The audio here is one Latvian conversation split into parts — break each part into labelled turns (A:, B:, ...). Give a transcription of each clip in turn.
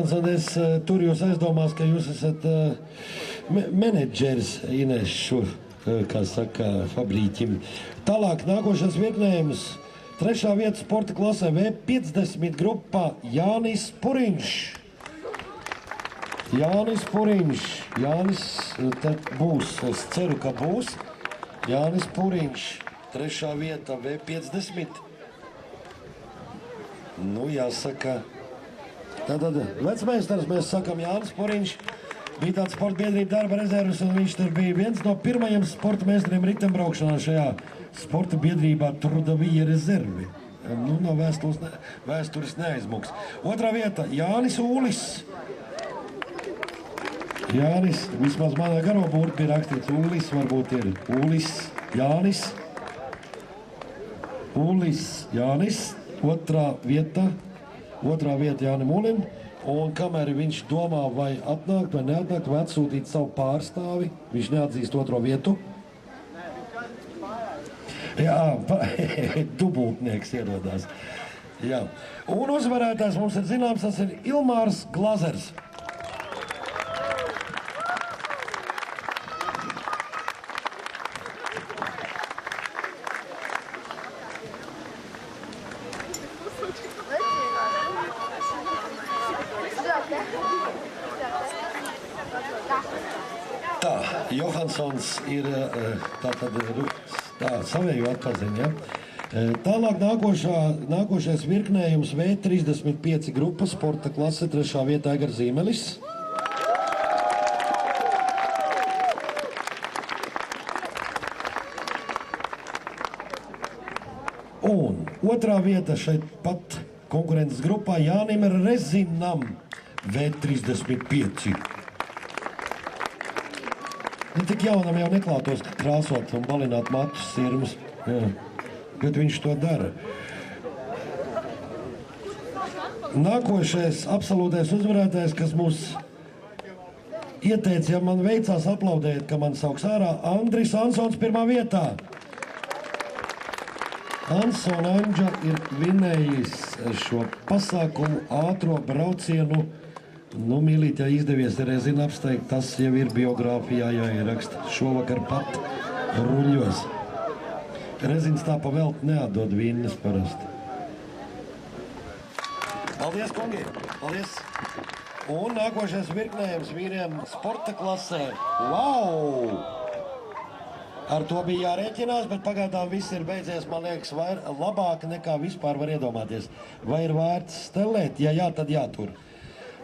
A: Johansson, es tur jūs aizdomās, ka jūs esat menedžers Inešu, kā saka, fabrīķim. Tālāk nākošais virknējums. 3. vieta sporta klasē V50 grupā Jānis Puriņš. Jānis Puriņš. Jānis, te būs, es ceru, ka būs. Jānis Puriņš. 3. vieta V50. Nu, jāsaka. Tātad vecmeistars mēs sakam Jānis Puriņš. Bija tāds sporta biedrība darba rezervas, un viņš tur bija viens no pirmajiem sporta meistariem riteņbraukšanā šajā sporta biedrībā Trudavija rezervi. Nu, no vēstures neaizmuks. 2. vieta Jānis Ūlis. Jānis, vismaz manā garo burti bija rakstīts Ūlis, varbūt ir Ūlis, Jānis. Ūlis, Jānis. 2. vieta Jānim Ulim. Un kamēr viņš domā, vai atnākt vai neatnākt, vai atsūtīt savu pārstāvi, viņš neatzīst 2. vietu. Jā, dubultnieks ierodās. Jā. Un uzvarētājs mums ir zināms, tas ir Ilmārs Glazers. Tā, Johansons ir savēju atpaziņ, ja? Tālāk nākošais virknējums V35 grupa sporta klase 3. vieta Egars Zīmelis. Un 2. vieta šeit pat konkurences grupā Jānim Rezinam V35. Nu, tik jaunam jau neklātos krāsot un balināt matus sirmas, bet viņš to dara. Nākošais absolūtais uzvarētājs, kas mūs ieteica, ja man veicās aplaudēt, ka man sauks ārā, Andris Ansons 1. vietā. Anson Anģa ir vinējis šo pasākumu ātro braucienu. Nu, mīlīt, ja izdevies Rezina apsteigt, tas jau ir biogrāfijā jāieraksta. Šovakar pat ruļos. Rezins tā pa velti neatdod vīnes parasti. Paldies, kungi! Paldies! Un nākošais virknējums vīriem sporta klasē. Wow! Ar to bija jārēķinās, bet pagaidām viss ir beidzies, man liekas, labāk nekā vispār var iedomāties. Vai ir vērts stelēt? Ja jā, tad jātur.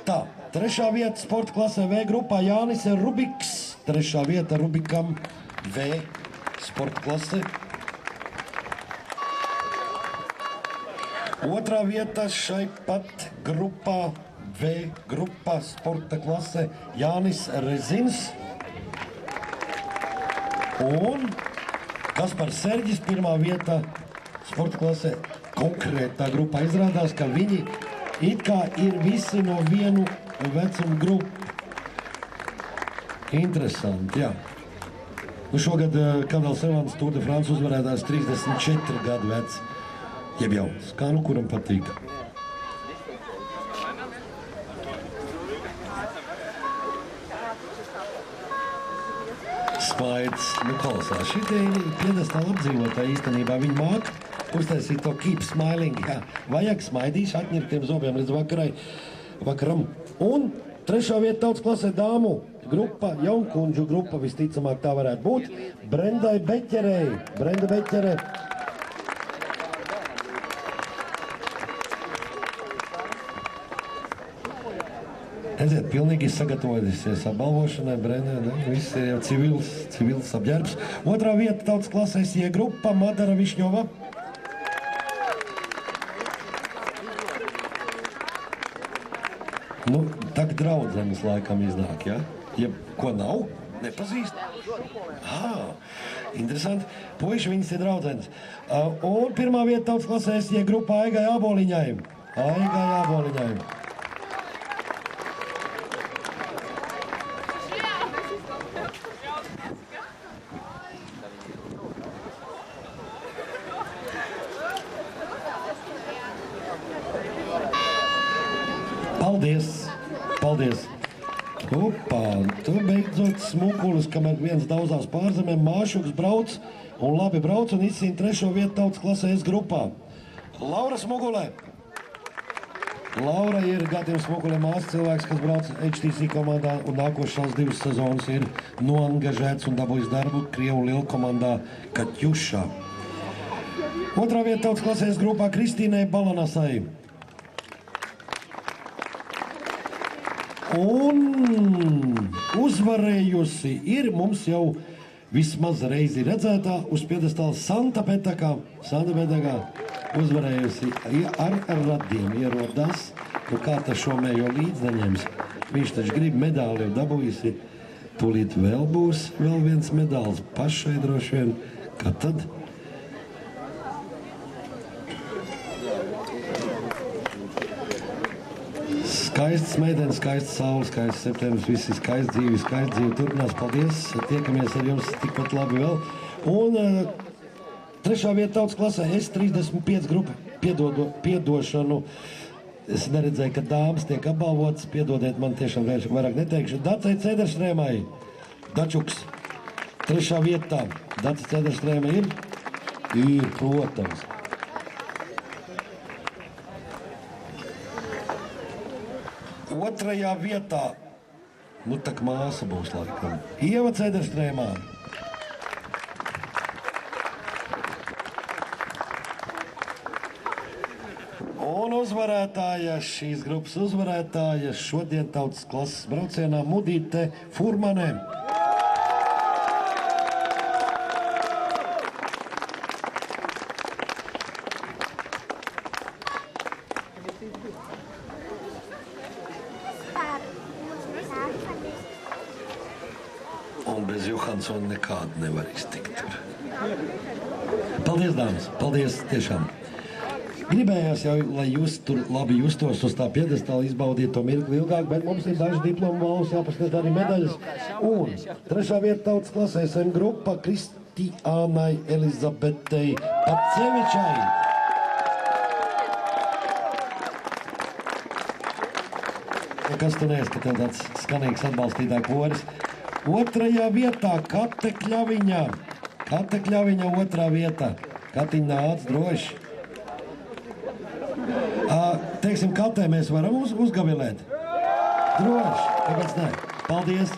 A: Tā, 3. vieta sporta klasē V grupā Jānis Rubiks. 3. vieta Rubikam V sporta klasē. 2. vieta šai pat grupā V grupā sporta klasē Jānis Rezins. Un Kaspars Serģis 1. vieta sporta klasē. Konkrētā grupā izrādās, ka viņi it kā ir visi no vienu vecumu grupu. Interesanti, jā. Nu, šogad Kandels Evans Tour de France uzvarētājs 34 gadu vecs. Jeb jauns, kā nu kuram patīk. Smaids, nu kolosās. Šitie piedestāli apdzīvotāji īstenībā viņi māk uztaisīt to keep smiling, jā. Vajag smaidīšu, atņirtiem zobiem līdz vakaram. Un 3. vieta tautas klasē dāmu grupa, jaunkundžu grupa, visticamāk tā varētu būt, Brendai Beķerei. Brenda Beķere. Aiziet, pilnīgi sagatavojusies apbalvošanai, Brenda, ne? Viss ir jau civils apģērbs. 2. vieta tautas klasē SIE grupa, Madara Višņova. Nu, tagad draudzenes laikam iznāk, ja? Ja ko nav? Nepazīst? Interesanti. Puiši, viņas ir draudzenes. Un 1. vieta tautas klasē SIE grupā Aigai Āboliņai. Aigai Āboliņai. Paldies! Paldies! Opā, tu beidzot smukulis, kamēr viens daudzās pārzemēm Māšuks brauc un labi brauc un izcīna 3. vietu tautas klasē S grupā. Laura Smugulē! Laura ir Gatim Smugulē māsa cilvēks, kas brauc HTC komandā un nākošās 2 sezonas ir noangažēts un dabūjis darbu Krievu lielu komandā Kaķušā. 2. vieta tautas klasē S grupā Kristīnai Balanasai. Un uzvarējusi ir mums jau vismaz reizi redzētā uz piedestāla Santa Petaka. Santa Petaka uzvarējusi ar radiem ierodās. Nu kā tas šo mējo līdz neņems? Viņš taču grib medāli jau dabūjusi. Tūlīt vēl būs vēl viens medāls pašai droši vien. Kā tad? Skaists meitenes, skaists saules, skaists septembris, visi skaists dzīvi turpinās. Paldies, tiekamies ar jums tikpat labi vēl. Un 3. vieta tautas klasē S35 grupa piedošanu. Es neredzēju, ka dāmas tiek apbalvotas, piedodiet man tiešām vairāk neteikšu. Dacei Cederstrēmai, Dačuks, 3. vietā. Dacei Cederstrēmai ir, protams. Otrajā vietā, nu tak māsa būs laikam, Ieva Cederstrēmā. Un uzvarētāja, šīs grupas uzvarētāja šodien tautas klases braucienā Mudīte Furmanē. Un bez Johansona nekādu nevar iztikt tur. Paldies, dāmas! Paldies tiešām! Gribējās jau, lai jūs tur labi justos uz tā piedestāla, izbaudīt to mirkli ilgāk, bet mums ir daži diplomu balvas, jāpasniedz arī medaļas. Un 3. vieta tautas klasē SM grupa Kristiānai Elizabetei Pacevičai. Kas tu neesi, ka tev tāds skanīgs atbalstītā koris? 2. vietā Kate Kļaviņa. Kate Kļaviņa 2. vietā. Katiņa nāc droši. Teiksim, Katē mēs varam uzgavilēt? Droši, kāpēc ne? Paldies.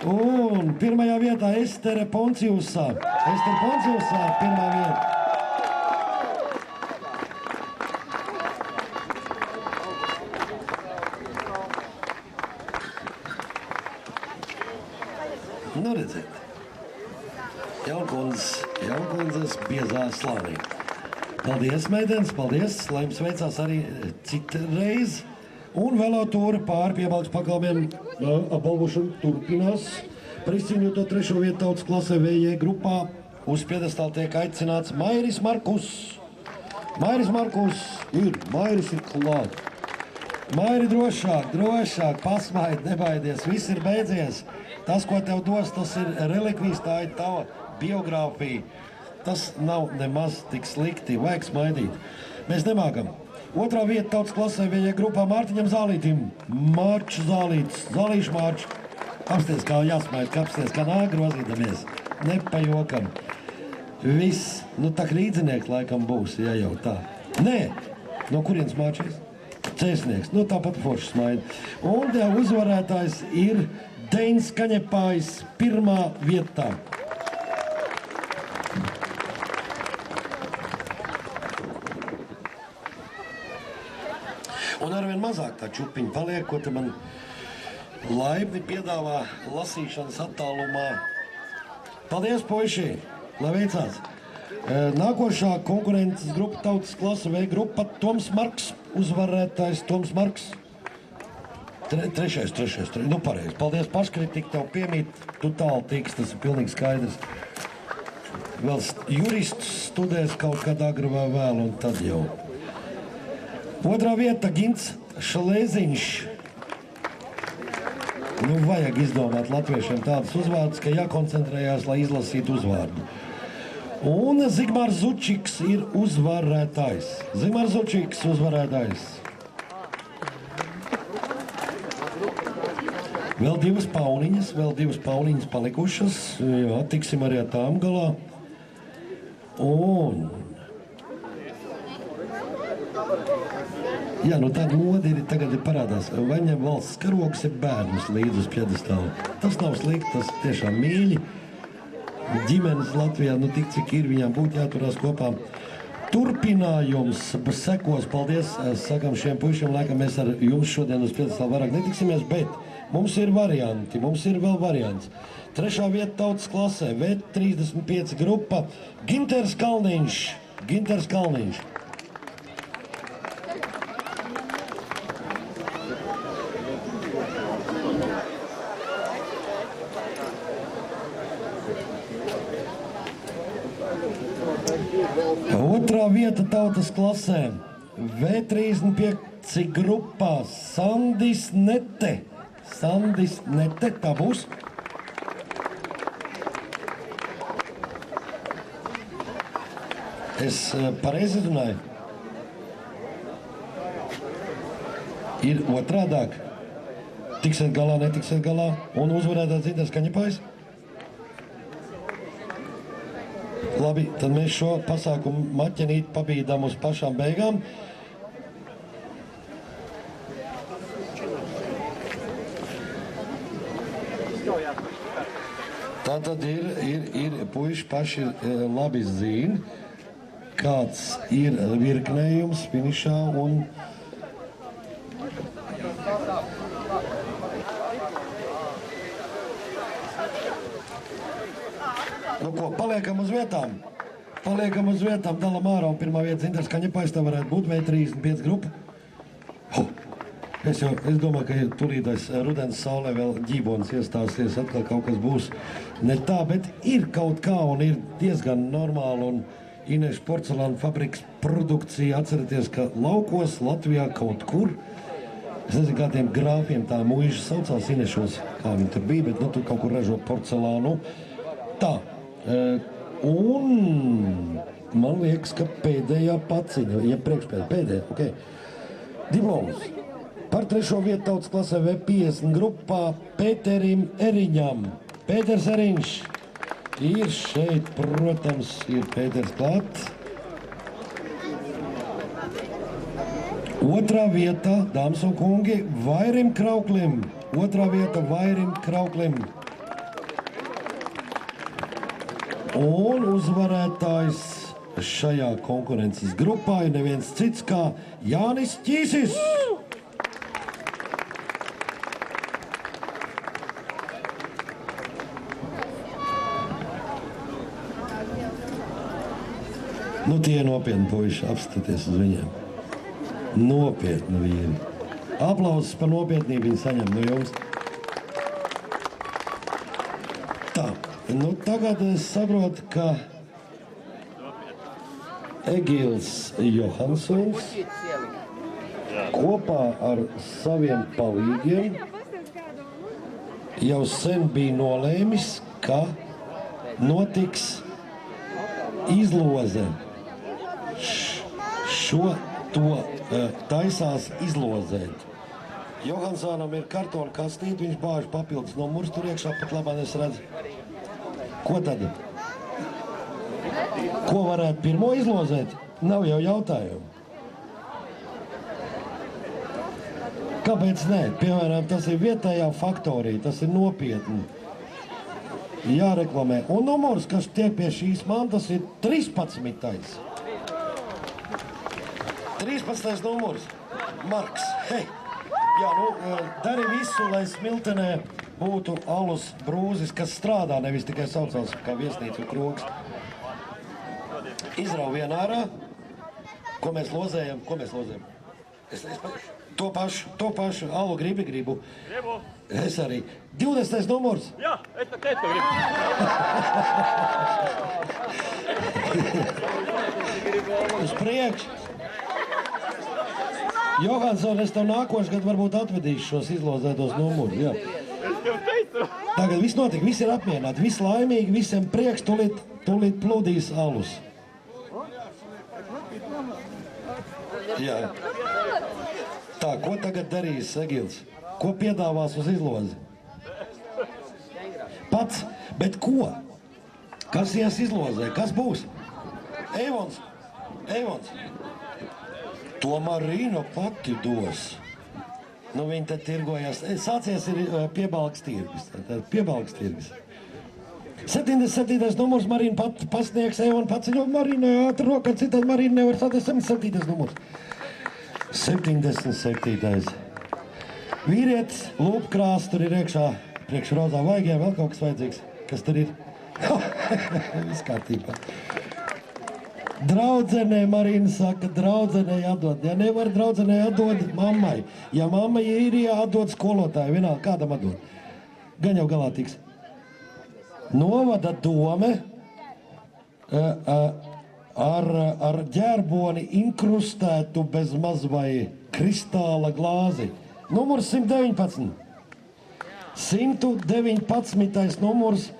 A: Un 1. vietā Estere Ponciusā. Estere Ponciusā 1. vieta. Nu redzēt, Jaunkundzes biezā slānī. Paldies, meitenes, paldies, lai jums veicās arī citreiz. Un velotūra pāri piebalgs pakalmiem apbalvošana turpinās. Par izcīņoto 3. vietu tautas klasē VJ grupā uz piedestāla tiek aicināts Mairis Markus. Mairis Markus Mairis ir klāt. Mairi drošāk, pasmaid, nebaidies, viss ir beidzies. Tas, ko tev dos, tas ir relikvijas, tā ir tava biogrāfija. Tas nav nemaz tik slikti, vajag smaidīt. Mēs nemākam. 2. vieta tautas klasē viņa grupā Mārtiņam Zālītim. Mārču Zālītis, Zālīšu Mārču. Apsties, kā jāsmaid, apsties, kā nāk grozīdamies. Nepajokam. Viss, nu tak līdzinieks laikam būs, ja jau tā. Nē, no kurienes Mārčīs? Cēsnieks, nu tāpat forši smaid. Un tev uzvarētājs ir Deins Kaņepājs 1. vietā. Un arvien mazāk tā čupiņa paliek, ko te man laipni piedāvā lasīšanas attālumā. Paldies, puiši! Lai veicās! Nākošā konkurences grupa tautas klase V grupa Toms Marks. Uzvarētājs Toms Marks. Trešais. Nu pareizi. Paldies, paškritika tev piemīt. Tu tālu tiks, tas ir pilnīgi skaidrs. Vēl jurists studēs kaut kad agri vai vēl, un tad jau. 2. vieta Gints Šalēziņš. Nu, vajag izdomāt latviešiem tādus uzvārdus, ka jākoncentrējās, lai izlasītu uzvārdu. Un Zigmārs Zučiks ir uzvarētājs. Zigmārs Zučiks uzvarētājs. Vēl divas pauniņas palikušas. Jā, tiksim arī ar tām galā. Un... Jā, nu tāda mode tagad ir parādās. Vai ņem valsts karogs ir bērnus līdz uz pjedestālu. Tas nav slikti, tas tiešām mīļi. Ģimenes Latvijā, nu tik cik ir, viņām būtu jāturās kopā. Turpinājums sekos. Paldies, sakam šiem puišiem. Laikam mēs ar jums šodien uz pjedestālu vairāk netiksimies, bet mums ir varianti, mums ir vēl variants. 3. vieta tautas klasē, V35 grupa, Ginters Kalniņš. Otrā vieta tautas klasē, V35 grupā, Sandis Nete, tā būs. Es pareizi runāju? Ir otrādāk. Tiksiet galā, netiksiet galā, un uzvarētājs Ginters Kaņepājs. Labi, tad mēs šo pasākumu maķenīti pabīdām uz pašām beigām. Tātad ir puiši paši labi zina, kāds ir virknējums finišā un nu ko, paliekam uz vietām, dalam ārā un pirmā vieta Ginters Kaņepājs, tā varētu būt V35 grupa. Es domāju, ka tulītais rudens saulē vēl ģībonis iestāsies, atkal kaut kas būs ne tā, bet ir kaut kā un ir diezgan normāli un Ineša porcelāna fabrikas produkcija. Atcerieties, ka laukos Latvijā kaut kur, es nezinu, kā tiem grāfiem tā muiža saucās Inešos, kā viņi tur bija, bet nu tur kaut kur ražo porcelānu. Tā, un man liekas, ka pēdējā paciņa, pēdējā, ok, diploms. Par 3. vietu tautas klasē V50 grupā Pēterim Eriņam. Pēters Eriņš ir šeit, protams, ir Pēters klāt. Otrā vieta, dāmas un kungi, Vairim Krauklim. Un uzvarētājs šajā konkurences grupā ir neviens cits kā Jānis Ķīsis. Nu, tie nopietni puiši, apskaties uz viņiem. Nopietni vīri. Aplausus par nopietnību viņi saņem no jums. Tā, nu tagad es saprotu, ka Egils Johansons kopā ar saviem palīgiem jau sen bija nolēmis, ka notiks izloze. Šo to taisās izlozēt. Johansonam ir kartona kastīte, viņš bāž papildus numurus tur iekšā, pat labāk es redzu. Ko tad? Ko varētu pirmo izlozēt? Nav jau jautājumu. Kāpēc nē? Piemēram, tas ir vietējā faktorija, tas ir nopietni. Jāreklamē. Un numurs, kas tiek pie šīs mantas, ir 13. 13. numurs. Marks. Hei! Jā, nu, dari visu, lai Smiltenē būtu alus brūzis, kas strādā, nevis tikai saucās kā viesnīcu krogs. Izrauj vienu ārā. Ko mēs lozējam? To pašu. Alu gribu. Es arī. 20. numurs.
B: Jā, es to gribu.
A: Uz priekšu. Johansson, es tev nākošu gadu varbūt atvedīšu šos izlozētos numurus. Jā.
B: Es tev teicu.
A: Tagad viss notika, viss ir apmierināti, viss laimīgi, visiem prieks, tūlīt plūdīs alus. Jā. Tā, ko tagad darīs Egils? Ko piedāvās uz izlozi? Bet ko? Kas ies izlozē? Kas būs? Eivons. To Marīno pati dos. Nu, viņi te tirgojas. Sācies ir Piebalgas tirgus. 77. numurs Marīna pat pasniegs Eivon paceļo Marīnai ātri roka, citādi Marīna nevar sāties 77. numurs. 77. Vīrietis, lūpkrās, tur ir iekšā priekš rozā vaigiem, vēl kaut kas vajadzīgs. Kas tur ir? Viss kārtībā. Draudzenē, Marīna saka, draudzenē atdod. Ja nevar draudzenē atdod mammai. Ja mamma īrijā atdod skolotāju, vienalga kādam atdod. Gan jau galā tiks. Novada dome ar ģērboni inkrustētu bez maz vai kristāla glāzi. Numurs 119. 119. numurs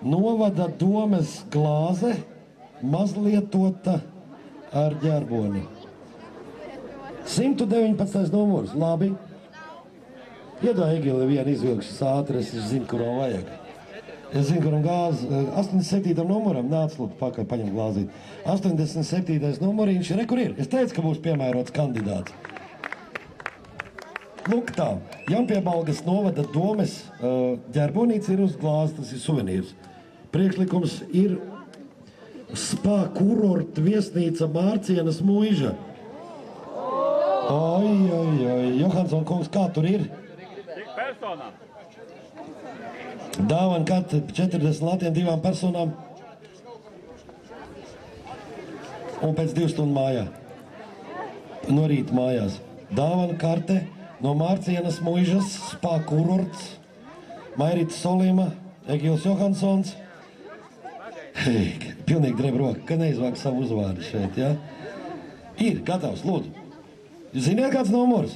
A: novada domes glāze mazlietota ar ģērboni. 119. numurs. Labi. Iedod Egili vienu izvilkšas ātri, es zinu, kuro vajag. Es zinu, kuram gāzi 87. numuram, nāc, lūdzu, pakaļ, paņem glāzīt. 87. numuriņš, re, kur ir? Es teicu, ka būs piemērots kandidāts. Lūk tā, Jaunpiebalgas novada domes ģerbonīts ir uz glāzi, tas ir suvenīrs. Priekšlikums ir Spa kurort viesnīca Mārcienas Muiža. Oi, Johansson kungs, kā tur ir?
B: Cik personām?
A: Dāvana karte 40 latiem 2 personām un pēc 2 stundu mājā. No rīta mājās. Dāvana karte no Mārcienas Muižas, Spa kurorts, Mairita Solima, Egils Johanssons. Pilnīgi dreb roka, ka neizvāk savu uzvārdu šeit, ja? Ir, gatavs, lūdzu. Jūs ziniet, kāds numurs?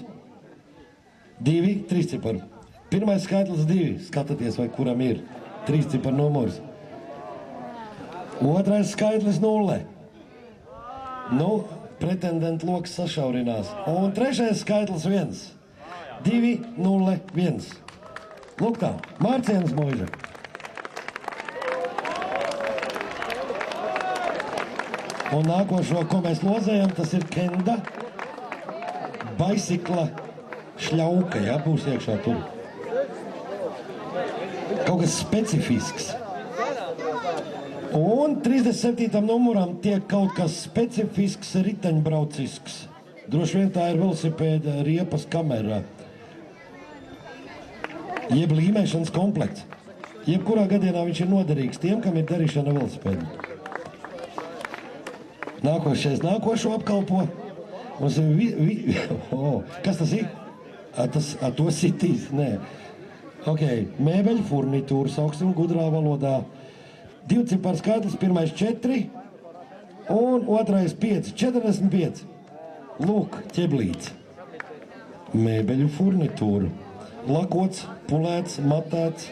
A: 2, 3 ciparu. Pirmais skaitlis 2. Skatāties, vai kuram ir 3 ciparu numurs. Otrais skaitlis 0. Nu, pretendentu loks sašaurinās. Un trešais skaitlis 1. 2, 0, 1. Lūk tā, Mārcienas Muiža. Un nākošo, ko mēs lozējam, tas ir Kenda baisikla šļauka, ja, būs iekšā tur. Kaut kas specifisks. Un 37. numuram tiek kaut kas specifisks riteņbraucisks. Droši vien tā ir velosipēda riepas kamerā. Jeb līmēšanas komplekts. Jebkurā gadienā viņš ir noderīgs tiem, kam ir darīšana velosipēdu. Nākošo apkalpo. Mums ir kas tas ir? To sitīs? Nē. Ok, mēbeļu furnitūra, sauksim gudrā valodā. 2 ciparu skaitlis, pirmais 4 un otrais 5, 45. Lūk, ķeblīts. Mēbeļu furnitūra. Lakots, pulēts, matēts.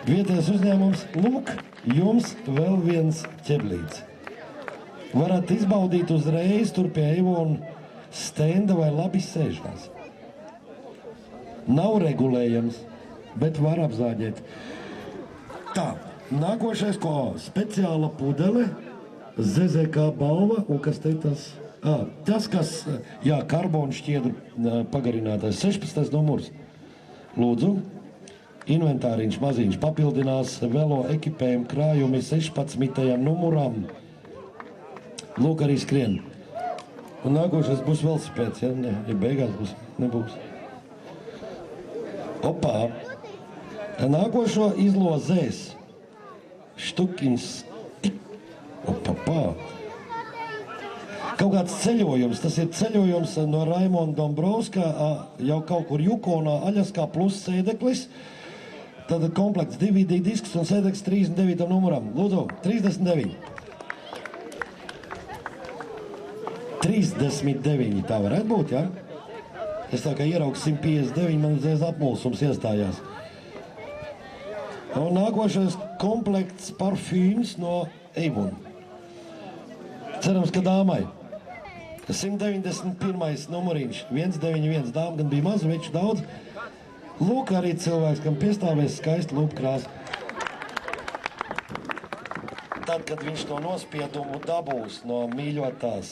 A: Vietējais uzņēmums. Lūk, jums vēl viens ķeblīts. Varat izbaudīt uzreiz tur pie Eivona stenda vai labi sēžās. Nav regulējams, bet var apzāģēt. Tā, nākošais, ko speciāla pudele, ZZK balva, un kas te tas? Tas, kas, jā, karbonu šķiedru pagarinātais, 16. numurs. Lūdzu, inventāriņš maziņš papildinās velo ekipējumu krājumi 16. numuram. Lūk, arī skrien. Un nākošais būs velosipēds, ja? Ne, ja beigās būs, nebūs. Opā. Nākošo izlozēs Štukins. Opapā. Kaut kāds ceļojums, tas ir ceļojums no Raimonda Dombrovska, jau kaut kur Jukonā, Aļaskā plus sēdeklis. Tad komplekts DVD disks un sēdeklis 39. numuram. Lūdzu, 39. 39, tā varētu būt, ja? Es tā kā ieraugu 159, man uzreiz apmulsums iestājās. Un nākošais komplekts parfīms no Eivona. Cerams, ka dāmai. 191. numuriņš, 191. Dāma gan bija maz, veču daudz. Lūk, arī cilvēks, kam piestāvēs skaisti lūpkrāsa. tad, kad viņš to nospiedumu dabūs no mīļotās.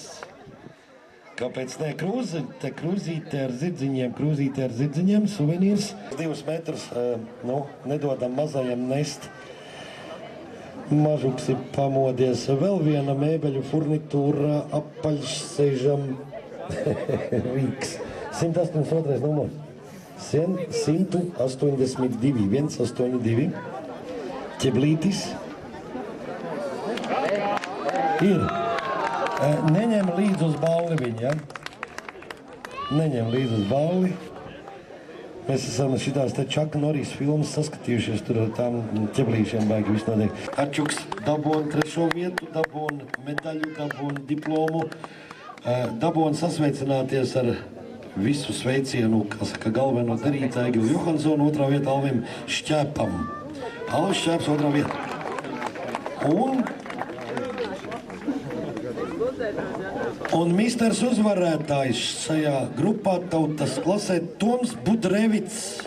A: Kāpēc ne? Krūzīte ar zirdziņiem, suvenīrs. 2 metrus, nedodam mazajam nest. Mažuks ir pamodies. Vēl viena mēbeļu furnitūra apaļsēžam Rīgs. 182. numurs. 182, 182. Ķeblītis. Ir. Neņem līdz uz balli viņu, ja? Neņem līdz uz balli. Mēs esam šitās te Čaka Norīs filmas saskatījušies, tur ar tām ķeblīšiem baigi viss notiek. Kačuks dabūna 3. vietu, dabūna medaļu, dabūna diplomu, dabūna sasveicināties ar visu sveicienu, kā saka, galveno darītāju Egilu Johansonu, 2. vieta Alvim Šķēpam. Alvis Šķēps 2. vieta. Un misters uzvarētājs šajā grupā tautas klasē Toms Budrevits.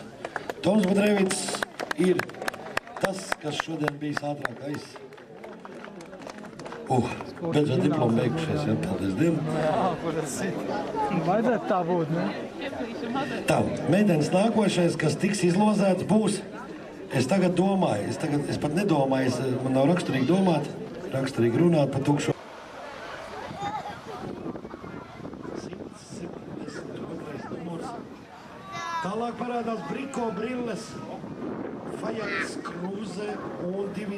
A: Toms Budrevits ir tas, kas šodien bijis ātrākais. Beidzot diplomu beigušies, jā, paldies Dievam.
C: Vajadzētu tā būt, ne?
A: Tā, meitenes nākošais, kas tiks izlozēts, būs. Es tagad domāju, es pat nedomāju, man nav raksturīgi domāt, raksturīgi runāt par tukšo. Tālāk parādās Briko brilles, Fajans Krūze un 2